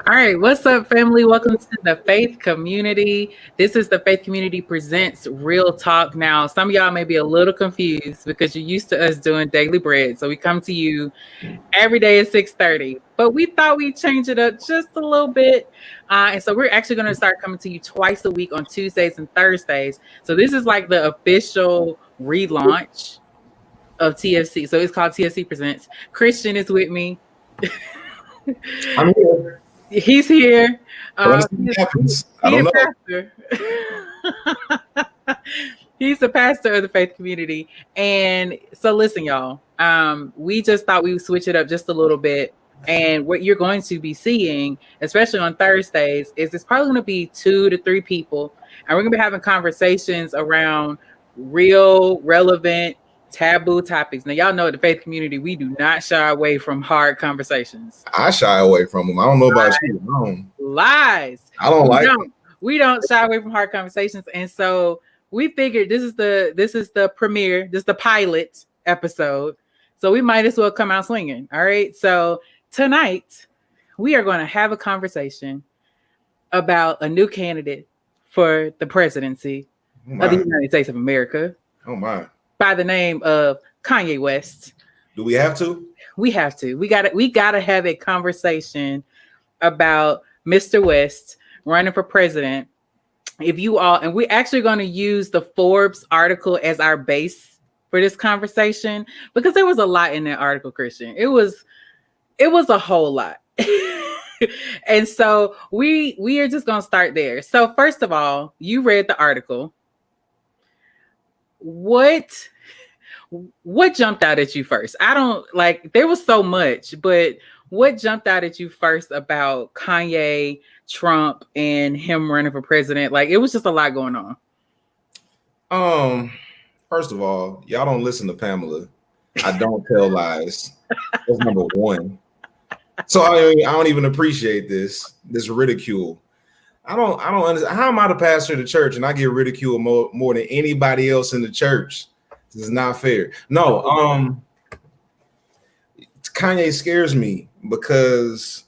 All right, what's up, family? Welcome to the Faith Community. This is the Faith Community Presents Real Talk. Now, some of y'all may be a little confused because you're used to us doing daily bread. So we come to you every day at 6:30. But we thought we'd change it up just a little bit. And so we're actually going to start coming to you twice a week on Tuesdays and Thursdays. So this is like the official relaunch of TFC. So it's called TFC Presents. Kristian is with me. I'm here. He's here. I don't know. Pastor. He's the pastor of the faith community. And so listen, y'all. We just thought we would switch it up just a little bit. And what you're going to be seeing, especially on Thursdays, is it's probably going to be 2 to 3 people. And we're going to be having conversations around real, relevant, taboo topics. Now, y'all know at the faith community, we do not shy away from hard conversations. I shy away from them. I don't know about you. Lies. I don't like them. We don't shy away from hard conversations. And so we figured this is the premiere, this is the pilot episode. So we might as well come out swinging. All right. So tonight we are going to have a conversation about a new candidate for the presidency of the United States of America. Oh my. By the name of Kanye West. Do we have to? We have to. We gotta have a conversation about Mr. West running for president. If you all, and we're actually going to use the Forbes article as our base for this conversation because there was a lot in that article, Kristian. It was a whole lot. And so we are just gonna start there. So first of all, you read the article. What jumped out at you first? I don't like, there was so much, but what jumped out at you first about Kanye, Trump, and him running for president? Like, it was just a lot going on. First of all, y'all don't listen to Pamela. I don't tell lies. That's number one. So I don't even appreciate this ridicule. I don't understand. How am I the pastor of the church and I get ridiculed more than anybody else in the church? This is not fair. No, Kanye scares me because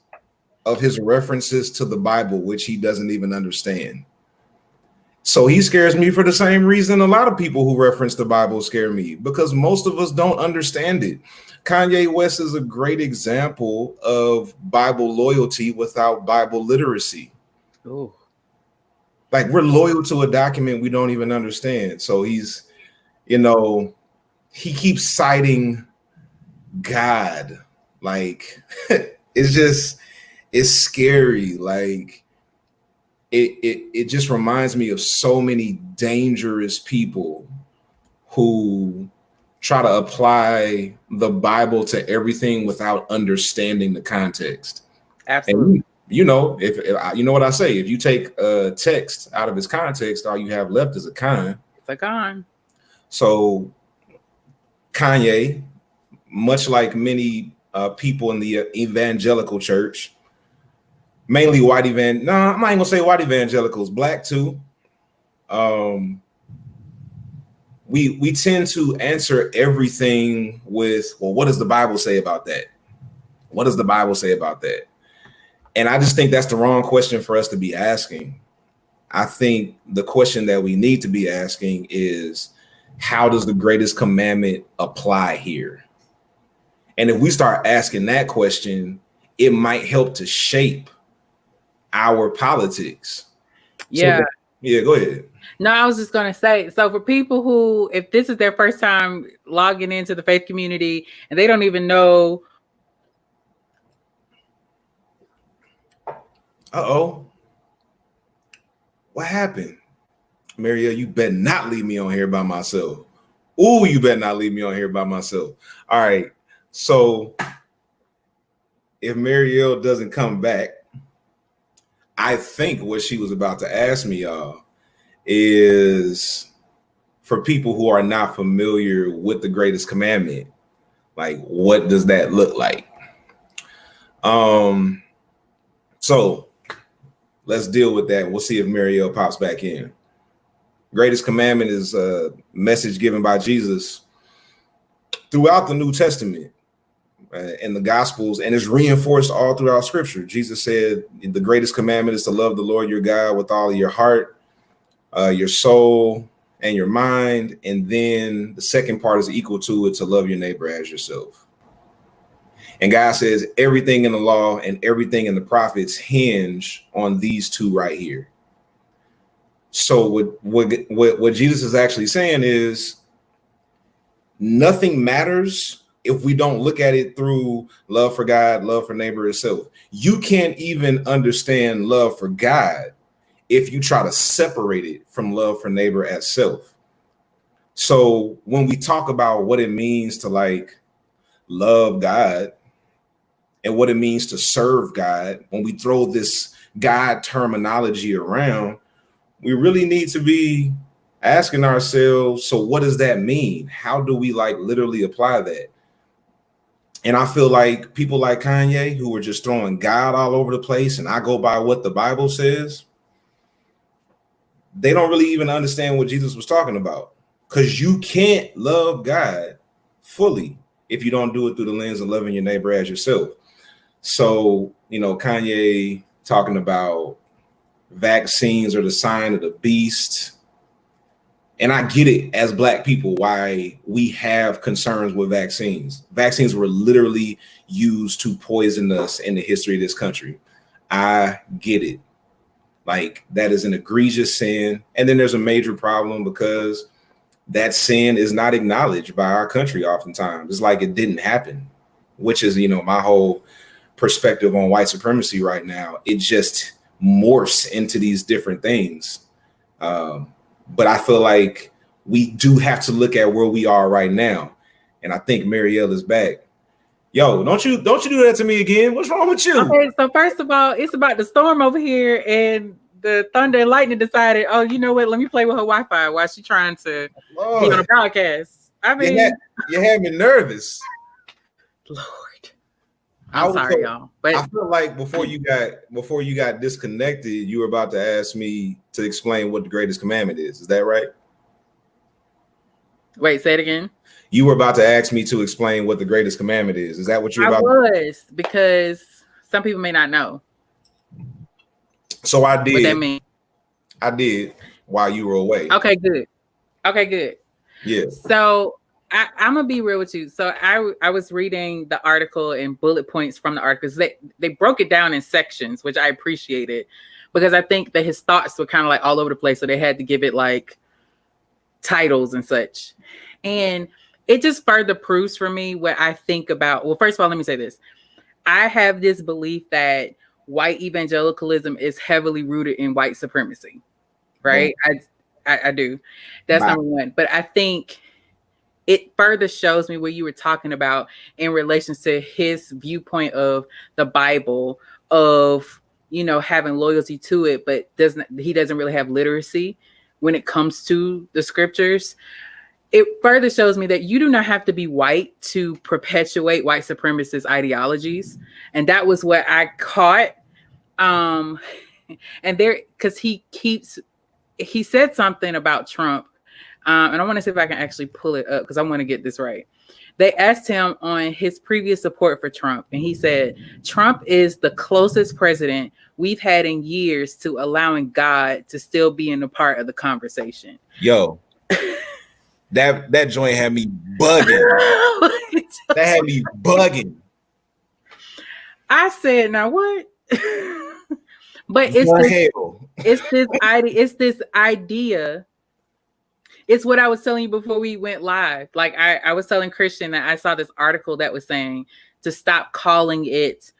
of his references to the Bible, which he doesn't even understand. So he scares me for the same reason a lot of people who reference the Bible scare me, because most of us don't understand it. Kanye West is a great example of Bible loyalty without Bible literacy. on. Like, we're loyal to a document we don't even understand. So he's, he keeps citing God. Like, it's scary. Like, it just reminds me of so many dangerous people who try to apply the Bible to everything without understanding the context. Absolutely. And if you know what I say, if you take a text out of its context, all you have left is a con. It's a con. So Kanye, much like many people in the evangelical church, mainly white I'm not gonna say white evangelicals, black too. We tend to answer everything with, well, what does the Bible say about that? What does the Bible say about that? And I just think that's the wrong question for us to be asking. I think the question that we need to be asking is, how does the greatest commandment apply here? And if we start asking that question, it might help to shape our politics. Yeah. Go ahead. No, I was just going to say, so for people who, if this is their first time logging into the faith community and they don't even know. Uh-oh. What happened? Marielle, you better not leave me on here by myself. Ooh, you better not leave me on here by myself. All right. So if Marielle doesn't come back, I think what she was about to ask me, y'all, is for people who are not familiar with the greatest commandment, like, what does that look like? So let's deal with that. We'll see if Marielle pops back in. Greatest commandment is a message given by Jesus throughout the New Testament. in the Gospels, and it's reinforced all throughout Scripture. Jesus said the greatest commandment is to love the Lord your God with all of your heart, your soul, and your mind. And then the second part is equal to it, to love your neighbor as yourself. And God says everything in the law and everything in the prophets hinge on these two right here. So what Jesus is actually saying is nothing matters if we don't look at it through love for God, love for neighbor itself. You can't even understand love for God if you try to separate it from love for neighbor as self. So when we talk about what it means to like love God and what it means to serve God, when we throw this God terminology around, we really need to be asking ourselves, so what does that mean? How do we like literally apply that? And I feel like people like Kanye, who are just throwing God all over the place, and I go by what the Bible says, they don't really even understand what Jesus was talking about. Because you can't love God fully if you don't do it through the lens of loving your neighbor as yourself. So, you know, Kanye talking about vaccines are the sign of the beast. And I get it as Black people why we have concerns with vaccines. Vaccines were literally used to poison us in the history of this country. I get it. Like, that is an egregious sin. And then there's a major problem because that sin is not acknowledged by our country oftentimes. It's like it didn't happen, which is, you know, my whole perspective on white supremacy right now. It just morphs into these different things. But I feel like we do have to look at where we are right now. And I think Marielle is back. Yo, don't you do that to me again. What's wrong with you? Okay, so first of all, it's about the storm over here, and the thunder and lightning decided, oh, you know what? Let me play with her Wi-Fi while she's trying to be on a broadcast. I mean, you had me nervous. Lord. I'm sorry, y'all. But I feel like before you got disconnected, you were about to ask me to explain what the greatest commandment is. Is that right? Wait, say it again. You were about to ask me to explain what the greatest commandment is. Is that what you're about? Because some people may not know. So I did. What that mean? I did while you were away. Okay, good. Yeah. So I'm gonna be real with you. So I was reading the article and bullet points from the articles. They broke it down in sections, which I appreciated because I think that his thoughts were kind of like all over the place. So they had to give it like titles and such. And it just further proves for me what I think about. Well, first of all, let me say this. I have this belief that white evangelicalism is heavily rooted in white supremacy, right? I do. That's number one. But I think it further shows me what you were talking about in relation to his viewpoint of the Bible, of, you know, having loyalty to it, but he doesn't really have literacy when it comes to the scriptures. It further shows me that you do not have to be white to perpetuate white supremacist ideologies. And that was what I caught. And there, because he said something about Trump. And I want to see if I can actually pull it up because I want to get this right. They asked him on his previous support for Trump, and he said, Trump is the closest president we've had in years to allowing God to still be in a part of the conversation. Yo, that joint had me bugging. That had me bugging. I said, now what? But it's this idea. It's what I was telling you before we went live. Like I was telling Kristian that I saw this article that was saying to stop calling it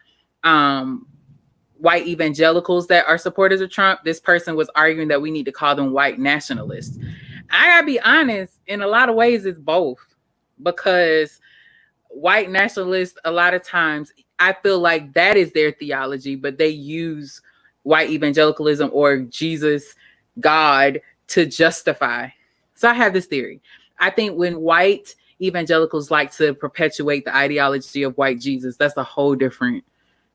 white evangelicals that are supporters of Trump. This person was arguing that we need to call them white nationalists. I gotta be honest, in a lot of ways, it's both, because white nationalists, a lot of times, I feel like that is their theology, but they use white evangelicalism or Jesus, God, to justify. So I have this theory. I think when white evangelicals like to perpetuate the ideology of white Jesus, that's a whole different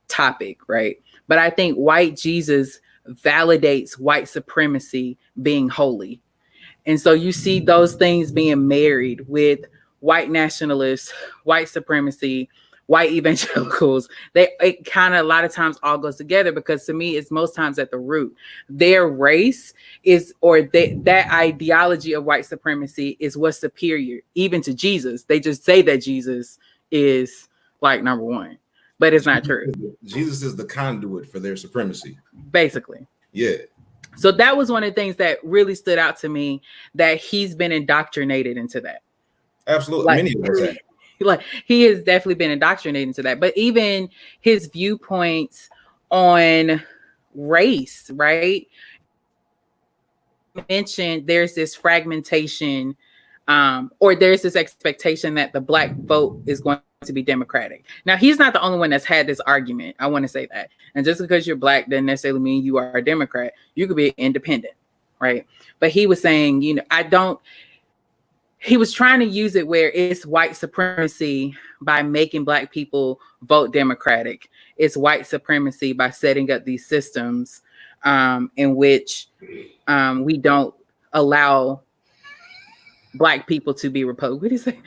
topic, right? But I think white Jesus validates white supremacy being holy. And so you see those things being married with white nationalists, white supremacy, white evangelicals, it kind of a lot of times all goes together, because to me it's most times at the root. Their race is, or that ideology of white supremacy is what's superior even to Jesus. They just say that Jesus is like number one, but it's not true. Jesus is the conduit for their supremacy, basically. Yeah. So that was one of the things that really stood out to me, that he's been indoctrinated into that. Absolutely. Like, many of us have. Like, he has definitely been indoctrinated into that. But even his viewpoints on race, right? Mentioned there's this fragmentation, or there's this expectation that the Black vote is going to be Democratic. Now, he's not the only one that's had this argument. I want to say that. And just because you're Black doesn't necessarily mean you are a Democrat. You could be an independent, right? But he was saying, he was trying to use it where it's white supremacy by making Black people vote Democratic. It's white supremacy by setting up these systems in which we don't allow Black people to be Republican. What do you say?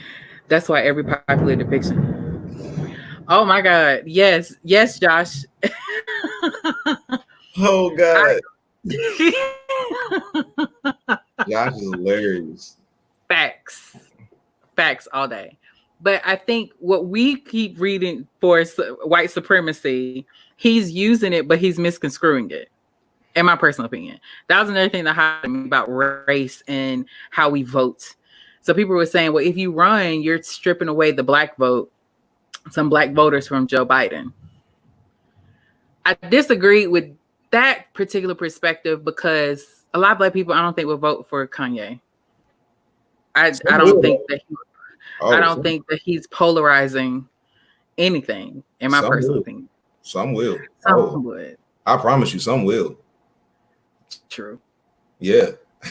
That's why every popular depiction. Oh my God. Yes, Josh. Oh God. Josh is hilarious. Facts all day. But I think what we keep reading for white supremacy, he's using it, but he's misconstruing it, in my personal opinion. That was another thing that highlighted me about race and how we vote. So people were saying, well, if you run, you're stripping away the Black vote, some Black voters from Joe Biden. I disagree with that particular perspective, because a lot of Black people, I don't think, will vote for Kanye. I don't think that he's polarizing anything, in my personal opinion. Some will. Some would. I promise you, some will. True. Yeah.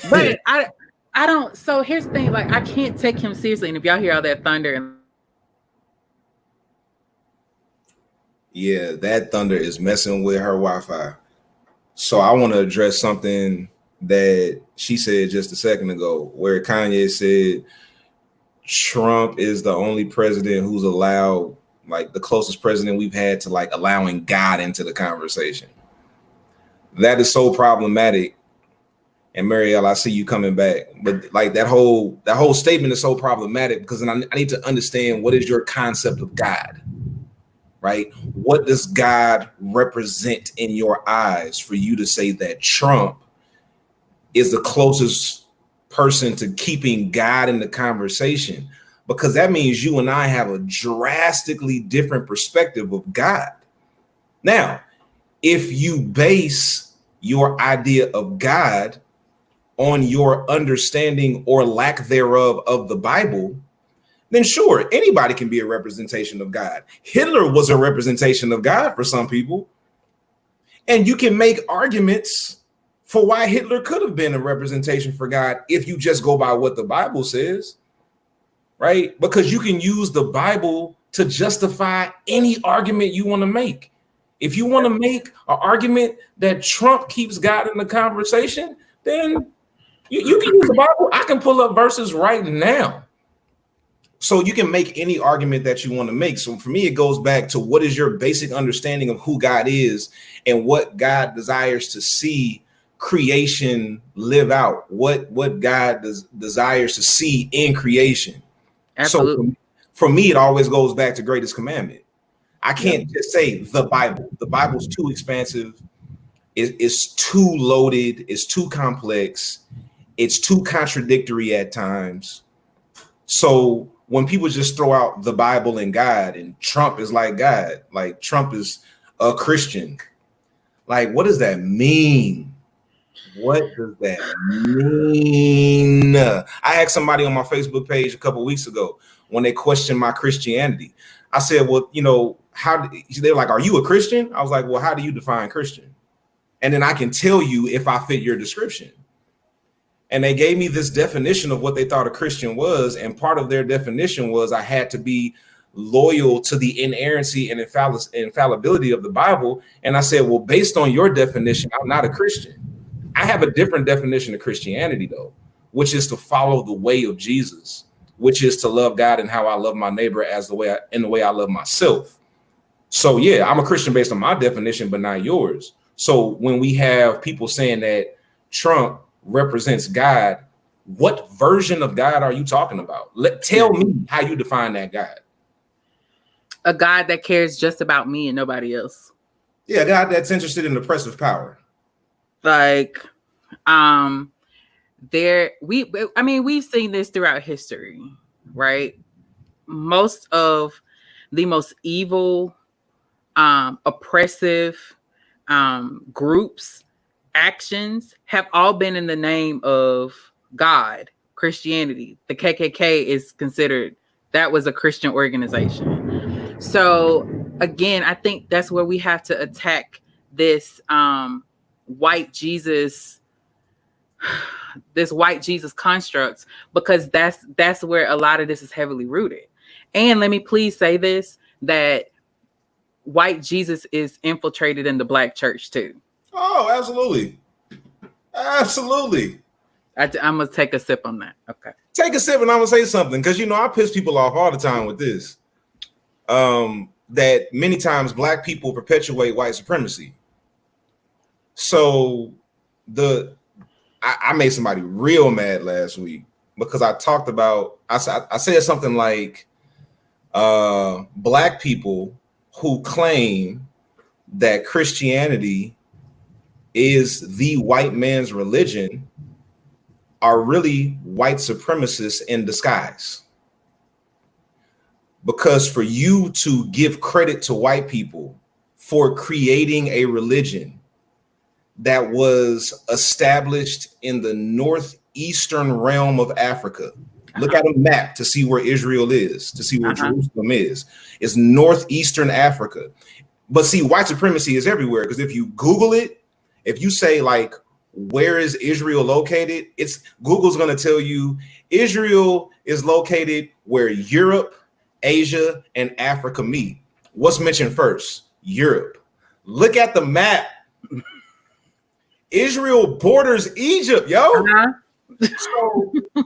But I don't. So here's the thing. Like, I can't take him seriously. And if y'all hear all that thunder, yeah, that thunder is messing with her Wi-Fi. So I want to address something that she said just a second ago, where Kanye said Trump is the only president who's allowed, like the closest president we've had to like allowing God into the conversation. That is so problematic. And Marielle, I see you coming back, but like that whole statement is so problematic, because I need to understand, what is your concept of God, right? What does God represent in your eyes for you to say that Trump is the closest person to keeping God in the conversation? Because that means you and I have a drastically different perspective of God. Now, if you base your idea of God on your understanding or lack thereof of the Bible, then sure, anybody can be a representation of God. Hitler was a representation of God for some people. And you can make arguments for why Hitler could have been a representation for God if you just go by what the Bible says, right? Because you can use the Bible to justify any argument you want to make. If you want to make an argument that Trump keeps God in the conversation, then you can use the Bible. I can pull up verses right now. So you can make any argument that you want to make. So for me, it goes back to, what is your basic understanding of who God is and what God desires to see creation live out, what God desires to see in creation. Absolutely. So for me, it always goes back to greatest commandment. I can't just say the Bible. The Bible's too expansive. It's too loaded. It's too complex. It's too contradictory at times. So when people just throw out the Bible and God, and Trump is like God, like Trump is a Christian, like, what does that mean? What does that mean? I asked somebody on my Facebook page a couple of weeks ago when they questioned my Christianity. I said, well, they're like, are you a Christian? I was like, well, how do you define Christian? And then I can tell you if I fit your description. And they gave me this definition of what they thought a Christian was. And part of their definition was I had to be loyal to the inerrancy and infallibility of the Bible. And I said, well, based on your definition, I'm not a Christian. I have a different definition of Christianity, though, which is to follow the way of Jesus, which is to love God and how I love my neighbor as the way I love myself. So yeah, I'm a Christian based on my definition, but not yours. So when we have people saying that Trump represents God, what version of God are you talking about? Tell me how you define that God. A God that cares just about me and nobody else. Yeah, a God that's interested in oppressive power. Like, we've seen this throughout history, right? Most of the most evil, oppressive groups, actions have all been in the name of God, Christianity. The KKK is considered, that was a Christian organization. So again, I think that's where we have to attack this white Jesus constructs, because that's where a lot of this is heavily rooted. And let me please say this, that white Jesus is infiltrated in the black church too. Oh, absolutely. Absolutely. I'm going to take a sip on that. Okay. Take a sip and I'm going to say something, because, I piss people off all the time with this. That many times black people perpetuate white supremacy. So I made somebody real mad last week because I talked about, I said something like black people who claim that Christianity is the white man's religion are really white supremacists in disguise. Because for you to give credit to white people for creating a religion that was established in the northeastern realm of Africa. Look at a map to see where Israel is, to see where Jerusalem is. It's northeastern Africa. But see, white supremacy is everywhere, because if you Google it, if you say like, where is Israel located? Google's going to tell you Israel is located where Europe, Asia, and Africa meet. What's mentioned first? Europe. Look at the map. Israel borders Egypt, yo.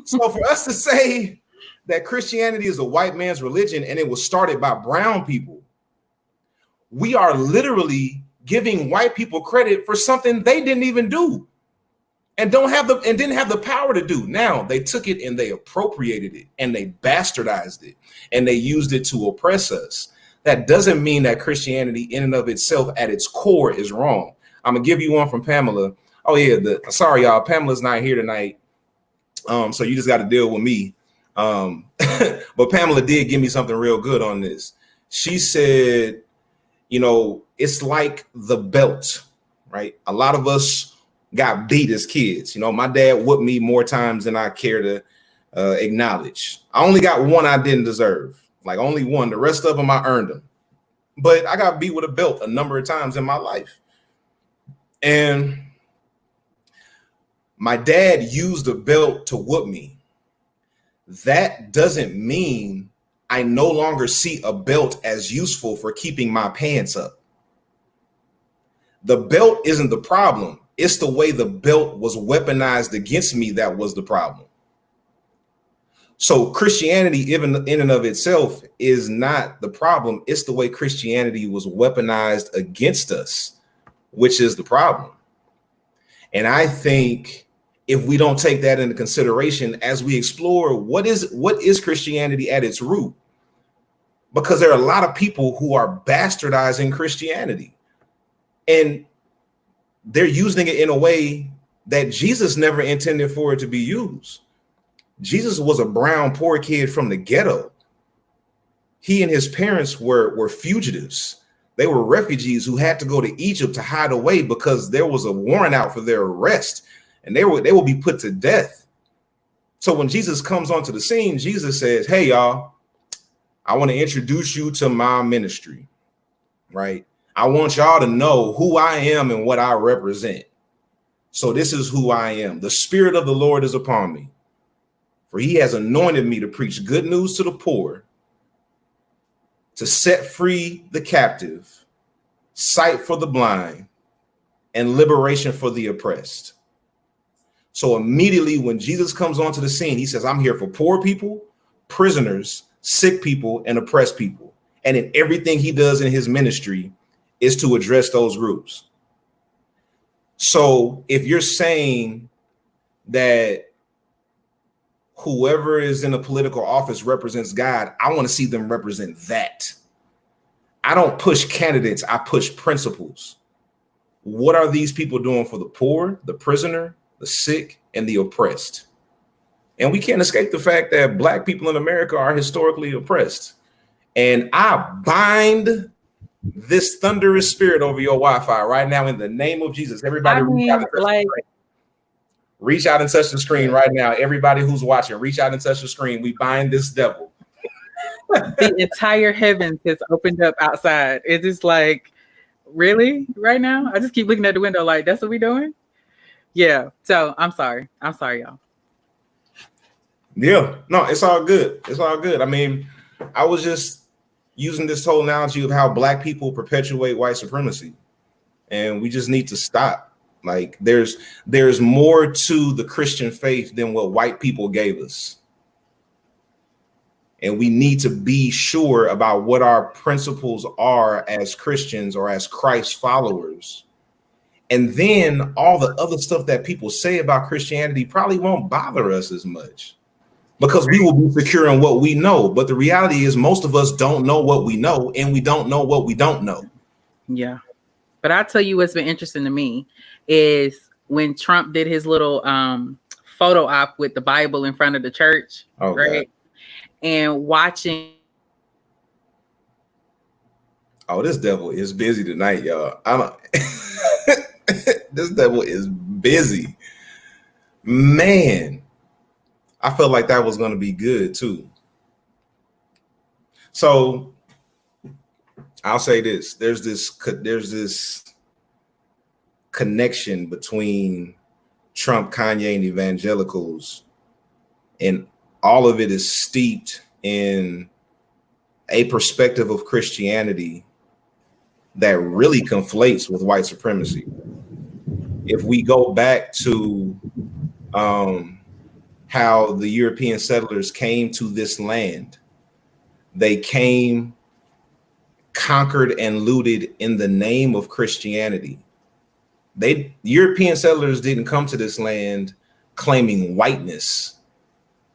So for us to say that Christianity is a white man's religion and it was started by brown people, we are literally giving white people credit for something they didn't even do and didn't have the power to do. Now they took it and they appropriated it and they bastardized it and they used it to oppress us. That doesn't mean that Christianity in and of itself at its core is wrong. I'm gonna give you one from Pamela. Oh yeah, sorry y'all, Pamela's not here tonight, so you just got to deal with me. But Pamela did give me something real good on this. She said, it's like the belt, right? A lot of us got beat as kids. My dad whooped me more times than I care to acknowledge. I only got one I didn't deserve, like only one. The rest of them I earned them, but I got beat with a belt a number of times in my life. And my dad used a belt to whoop me. That doesn't mean I no longer see a belt as useful for keeping my pants up. The belt isn't the problem. It's the way the belt was weaponized against me that was the problem. So Christianity, even in and of itself, is not the problem. It's the way Christianity was weaponized against us, which is the problem. And I think if we don't take that into consideration as we explore what is Christianity at its root, because there are a lot of people who are bastardizing Christianity and they're using it in a way that Jesus never intended for it to be used. Jesus was a brown, poor kid from the ghetto. He and his parents were fugitives. They were refugees who had to go to Egypt to hide away because there was a warrant out for their arrest, and they will be put to death. So when Jesus comes onto the scene, Jesus says, "Hey, y'all, I want to introduce you to my ministry, right? I want y'all to know who I am and what I represent. So this is who I am. The Spirit of the Lord is upon me, for he has anointed me to preach good news to the poor, to set free the captive, sight for the blind, and liberation for the oppressed." So immediately when Jesus comes onto the scene, he says, "I'm here for poor people, prisoners, sick people, and oppressed people. And in everything he does in his ministry is to address those groups. So if you're saying that whoever is in a political office represents God, I want to see them represent that. I don't push candidates, I push principles. What are these people doing for the poor, the prisoner, the sick, and the oppressed? And we can't escape the fact that Black people in America are historically oppressed. And I bind this thunderous spirit over your Wi-Fi right now in the name of Jesus. Everybody reach out and touch the screen right now. Everybody who's watching, reach out and touch the screen. We bind this devil. The entire heavens has opened up outside. It is like, really? Right now? I just keep looking at the window like, that's what we doing? Yeah. So I'm sorry. I'm sorry, y'all. Yeah. No, it's all good. It's all good. I mean, I was just using this whole analogy of how Black people perpetuate white supremacy. And we just need to stop. Like there's more to the Christian faith than what white people gave us. And we need to be sure about what our principles are as Christians or as Christ followers. And then all the other stuff that people say about Christianity probably won't bother us as much because we will be secure in what we know. But the reality is most of us don't know what we know, and we don't know what we don't know. Yeah. But I'll tell you what's been interesting to me is when Trump did his little photo op with the Bible in front of the church, right? God. And watching. Oh, this devil is busy tonight, y'all. This devil is busy. Man, I felt like that was going to be good too. So I'll say this. There's this connection between Trump, Kanye, and evangelicals, and all of it is steeped in a perspective of Christianity that really conflates with white supremacy. If we go back to how the European settlers came to this land, they came, conquered, and looted in the name of Christianity. European settlers didn't come to this land claiming whiteness.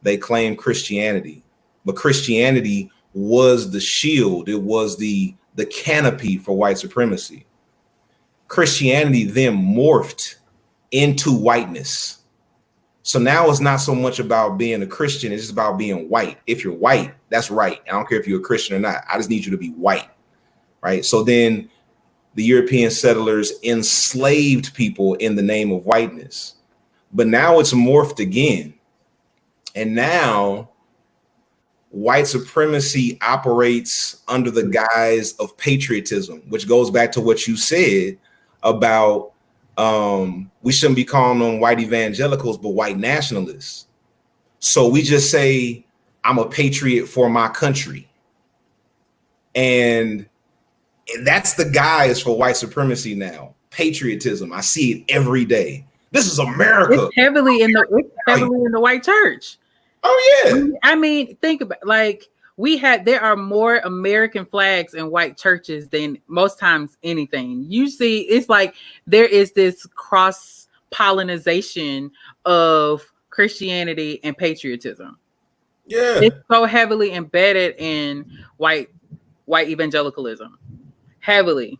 They claimed Christianity, but Christianity was the shield. It was the canopy for white supremacy. Christianity then morphed into whiteness. So now it's not so much about being a Christian. It's just about being white. If you're white, that's right. I don't care if you're a Christian or not. I just need you to be white, right? So then the European settlers enslaved people in the name of whiteness. But now it's morphed again. And now white supremacy operates under the guise of patriotism, which goes back to what you said about we shouldn't be calling them white evangelicals, but white nationalists. So we just say, I'm a patriot for my country. And that's the guise for white supremacy now. Patriotism. I see it every day. This is America. It's heavily in the white church. Oh yeah. I mean, think about there are more American flags in white churches than most times anything. You see, it's like there is this cross pollination of Christianity and patriotism. Yeah. It's so heavily embedded in white evangelicalism. Heavily.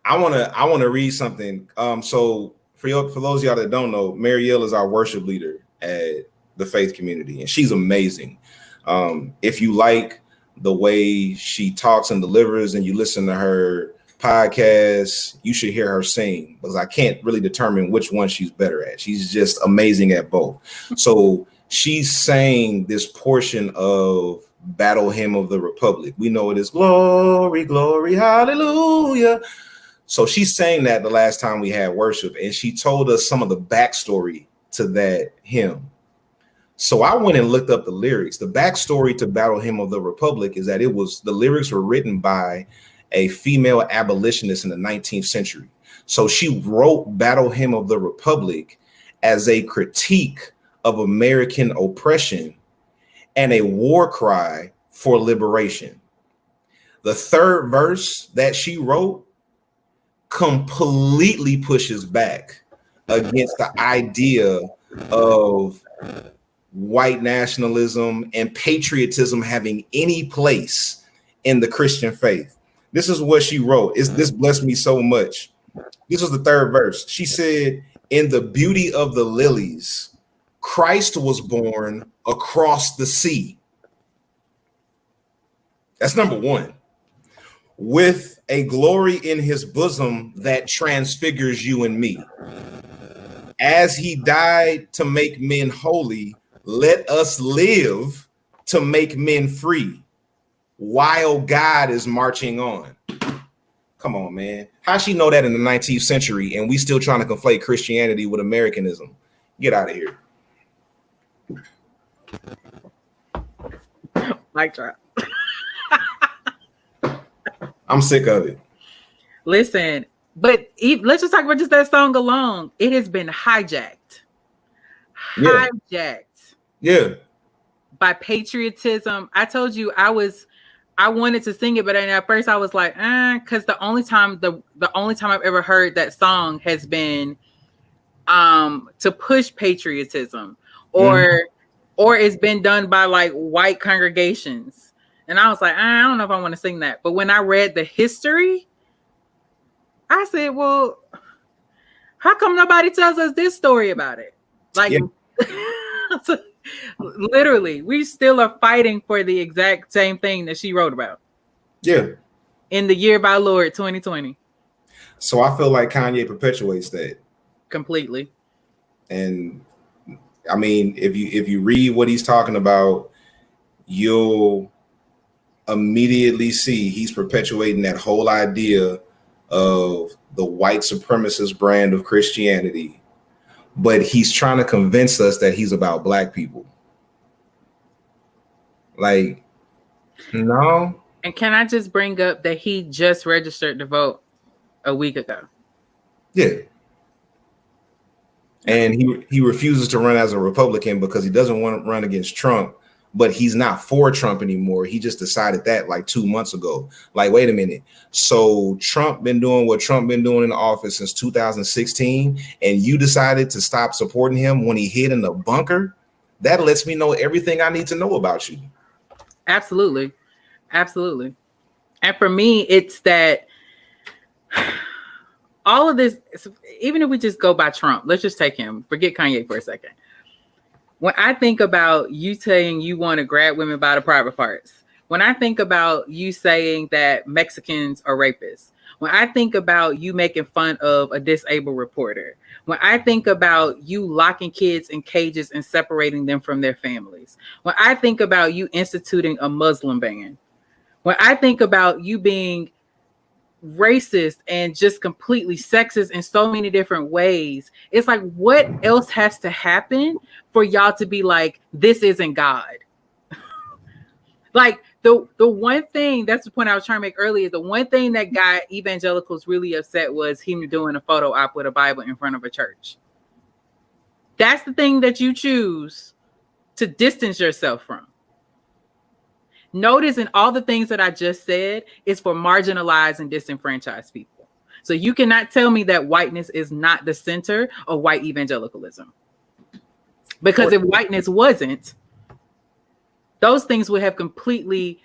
I wanna read something. So for those of y'all that don't know, Marielle is our worship leader at the Faith Community, and she's amazing. If you like the way she talks and delivers and you listen to her podcast, you should hear her sing, because I can't really determine which one she's better at. She's just amazing at both. So she's saying this portion of Battle Hymn of the Republic. We know it is glory, glory, hallelujah. So she's saying that the last time we had worship, and she told us some of the backstory to that hymn. So I went and looked up the lyrics. The backstory to Battle Hymn of the Republic is that the lyrics were written by a female abolitionist in the 19th century. So she wrote Battle Hymn of the Republic as a critique of American oppression and a war cry for liberation. The third verse that she wrote completely pushes back against the idea of white nationalism and patriotism having any place in the Christian faith. This is what she wrote. This blessed me so much. This was the third verse. She said, "In the beauty of the lilies, Christ was born across the sea." That's number one. "With a glory in his bosom that transfigures you and me. As he died to make men holy, let us live to make men free while God is marching on." Come on, man. How she know that in the 19th century and we still trying to conflate Christianity with Americanism? Get out of here. Mic drop. I'm sick of it. Listen, but let's just talk about just that song alone. It has been hijacked. Yeah. By patriotism. I told you I wanted to sing it, but at first I was like, because the only time I've ever heard that song has been to push patriotism or it's been done by like white congregations. And I was like, I don't know if I want to sing that. But when I read the history, I said, well, how come nobody tells us this story about it? Like, so, literally, we still are fighting for the exact same thing that she wrote about. Yeah. In the year of our Lord, 2020. So I feel like Kanye perpetuates that. Completely. And I mean, if you read what he's talking about, you'll immediately see he's perpetuating that whole idea of the white supremacist brand of Christianity, but he's trying to convince us that he's about black people. Like, no. And can I just bring up that he just registered to vote a week ago? Yeah. And he refuses to run as a Republican because he doesn't want to run against Trump, but he's not for Trump anymore. He just decided that like 2 months ago. Like, wait a minute. So Trump been doing what Trump been doing in the office since 2016, and you decided to stop supporting him when he hid in the bunker? That lets me know everything I need to know about you. Absolutely. Absolutely. And for me, it's that all of this, even if we just go by Trump, let's just take him, forget Kanye for a second. When I think about you saying you want to grab women by the private parts, when I think about you saying that Mexicans are rapists, when I think about you making fun of a disabled reporter, when I think about you locking kids in cages and separating them from their families, when I think about you instituting a Muslim ban, when I think about you being racist and just completely sexist in so many different ways, it's like, what else has to happen for y'all to be like, this isn't God? Like the one thing, that's the point I was trying to make earlier, the one thing that got evangelicals really upset was him doing a photo op with a Bible in front of a church. That's the thing that you choose to distance yourself from. Notice in all the things that I just said is for marginalized and disenfranchised people. So you cannot tell me that whiteness is not the center of white evangelicalism. Because if whiteness wasn't, those things would have completely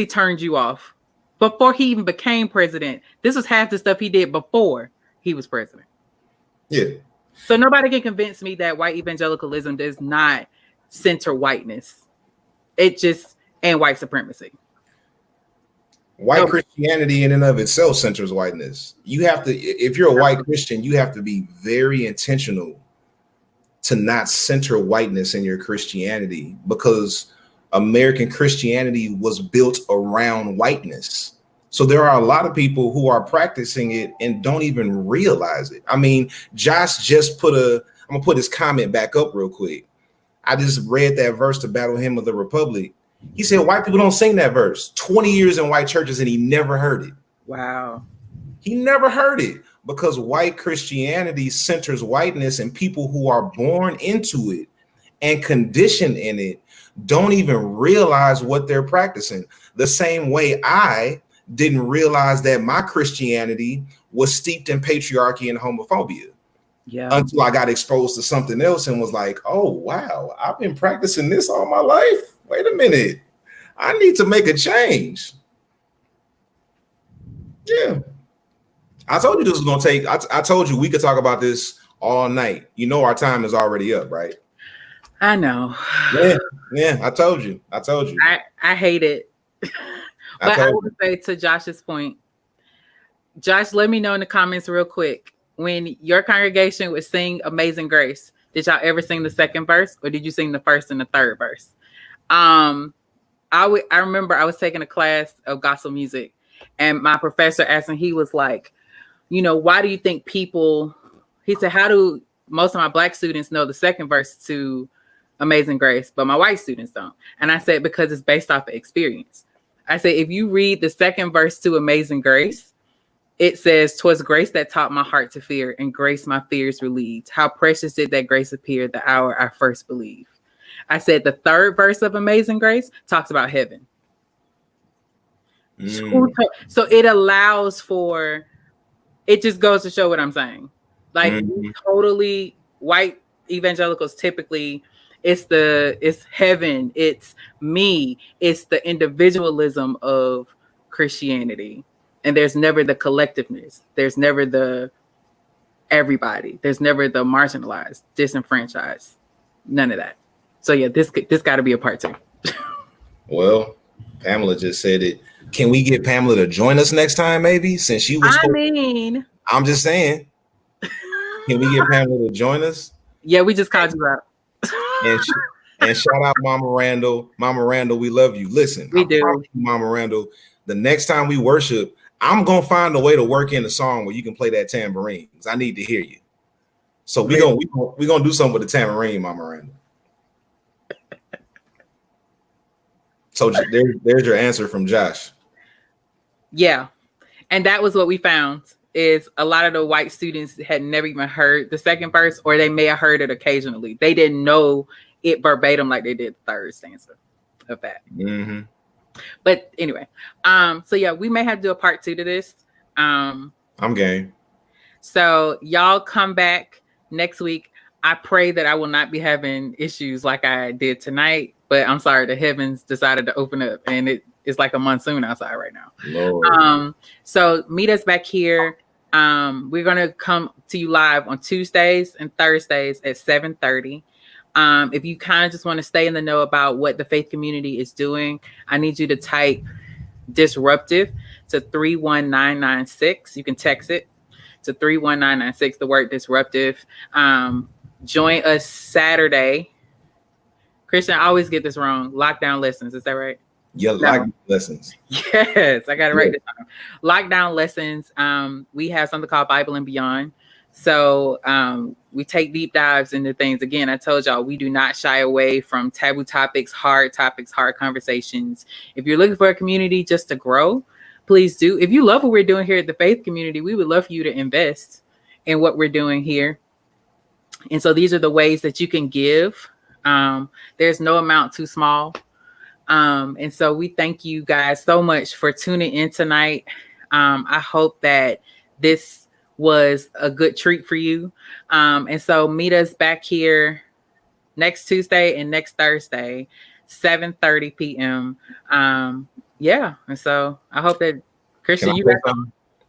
turned you off before he even became president. This was half the stuff he did before he was president. Yeah. So nobody can convince me that white evangelicalism does not center whiteness. It just, and white supremacy. White Christianity in and of itself centers whiteness. You have to, if you're a white Christian, you have to be very intentional to not center whiteness in your Christianity, because American Christianity was built around whiteness. So there are a lot of people who are practicing it and don't even realize it. I mean, Josh just I'm gonna put his comment back up real quick. I just read that verse, the Battle Hymn of the Republic. He said white people don't sing that verse. 20 years in white churches and he never heard it. Wow. He never heard it because white Christianity centers whiteness and people who are born into it and conditioned in it don't even realize what they're practicing. The same way I didn't realize that my Christianity was steeped in patriarchy and homophobia. Yeah. Until I got exposed to something else and was like, oh, wow, I've been practicing this all my life. Wait a minute. I need to make a change. Yeah. I told you this was going to take, I told you we could talk about this all night. You know, our time is already up, right? I know. Yeah, I told you. I hate it. But I want to say to Josh's point, Josh, let me know in the comments real quick. When your congregation would sing Amazing Grace, did y'all ever sing the second verse, or did you sing the first and the third verse? I remember I was taking a class of gospel music, and my professor asked me, he was like, you know, why do you think people, he said, how do most of my Black students know the second verse to Amazing Grace, but my white students don't? And I said, because it's based off of experience. I said, if you read the second verse to Amazing Grace, it says, 'twas grace that taught my heart to fear, and grace my fears relieved. How precious did that grace appear the hour I first believed. I said the third verse of Amazing Grace talks about heaven. So it allows for, it just goes to show what I'm saying. Like totally white evangelicals, typically it's heaven, it's me, it's the individualism of Christianity. And there's never the collectiveness. There's never the everybody. There's never the marginalized, disenfranchised. None of that. So yeah, this got to be a part 2. Well, Pamela just said it. Can we get Pamela to join us next time, maybe? Since she was. I'm just saying. Can we get Pamela to join us? Yeah, we just called you out. And shout out Mama Randall. Mama Randall, we love you. Listen, we do. Mama Randall, the next time we worship, I'm gonna find a way to work in a song where you can play that tambourine, because I need to hear you. So we're gonna do something with the tambourine, Mama Randall. So there's your answer from Josh. Yeah, and that was what we found. Is a lot of the white students had never even heard the second verse, or they may have heard it occasionally. They didn't know it verbatim like they did the third stanza of that. Mm-hmm. But anyway, so yeah, we may have to do a part 2 to this. I'm game. So y'all come back next week. I pray that I will not be having issues like I did tonight, but I'm sorry, the heavens decided to open up and it's like a monsoon outside right now. Lord. So meet us back here. We're going to come to you live on Tuesdays and Thursdays at 7:30. If you kind of just want to stay in the know about what the faith community is doing, I need you to type disruptive to 31996. You can text it to 31996, the word disruptive. Join us Saturday. Kristian, I always get this wrong. Lockdown lessons. Is that right? Yeah, lockdown lessons. Yes, I got to write this down. Lockdown lessons. We have something called Bible and Beyond. So we take deep dives into things. Again, I told y'all, we do not shy away from taboo topics, hard conversations. If you're looking for a community just to grow, please do. If you love what we're doing here at the Faith Community, we would love for you to invest in what we're doing here. And so these are the ways that you can give. There's no amount too small. And so we thank you guys so much for tuning in tonight. I hope that this was a good treat for you. And so meet us back here next Tuesday and next Thursday, 7:30 p.m. Yeah. And so I hope that Kristian,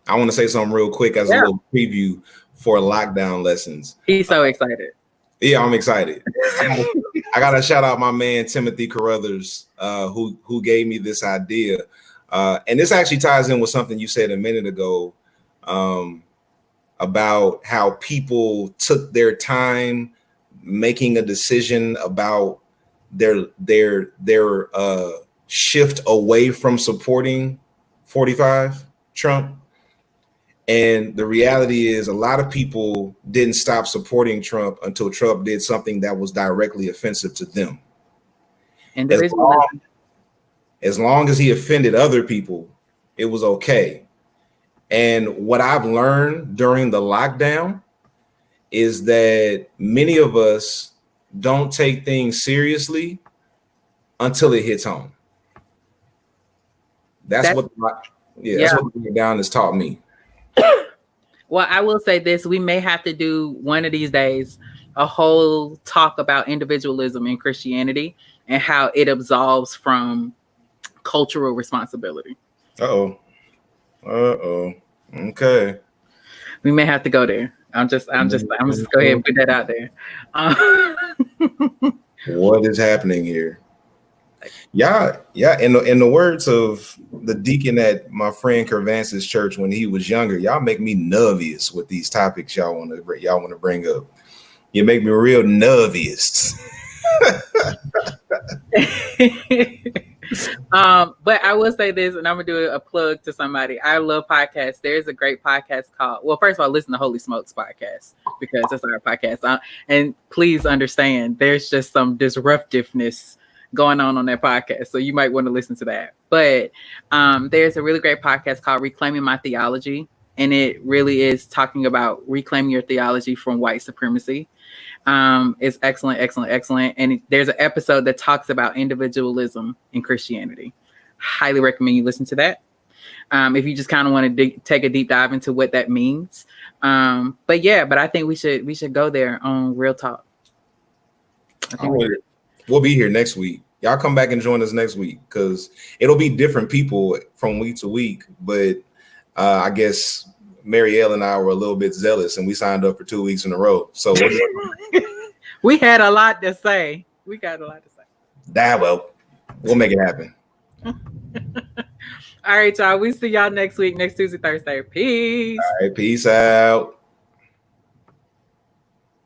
I want to say something real quick as a little preview for lockdown lessons. He's so excited. Yeah, I'm excited. I gotta shout out my man Timothy Carruthers, who gave me this idea, and this actually ties in with something you said a minute ago about how people took their time making a decision about their shift away from supporting 45 Trump. And the reality is a lot of people didn't stop supporting Trump until Trump did something that was directly offensive to them. And as long as he offended other people, it was okay. And what I've learned during the lockdown is that many of us don't take things seriously until it hits home. That's what the breakdown has taught me. Well, I will say this: we may have to do one of these days a whole talk about individualism in Christianity and how it absolves from cultural responsibility. Okay. We may have to go there. I'm just go ahead and put that out there. What is happening here? Yeah. In the words of the deacon at my friend Kervance's church when he was younger, y'all make me nervous with these topics y'all want to bring up. You make me real nervous. But I will say this, and I'm gonna do a plug to somebody. I love podcasts. There's a great podcast called, well, first of all, listen to Holy Smokes podcast because that's our podcast. And please understand, there's just some disruptiveness going on that podcast, so you might want to listen to that. But there's a really great podcast called Reclaiming My Theology, and it really is talking about reclaiming your theology from white supremacy. It's excellent. And there's an episode that talks about individualism in Christianity. Highly recommend you listen to that. If you just kind of want to take a deep dive into what that means. But I think we should go there on Real Talk. We'll be here next week. Y'all come back and join us next week because it'll be different people from week to week. But I guess Marielle and I were a little bit zealous and we signed up for 2 weeks in a row. So we had a lot to say. We got a lot to say. Well, we'll make it happen. All right, y'all. We see y'all next week, next Tuesday, Thursday. Peace. All right, peace out.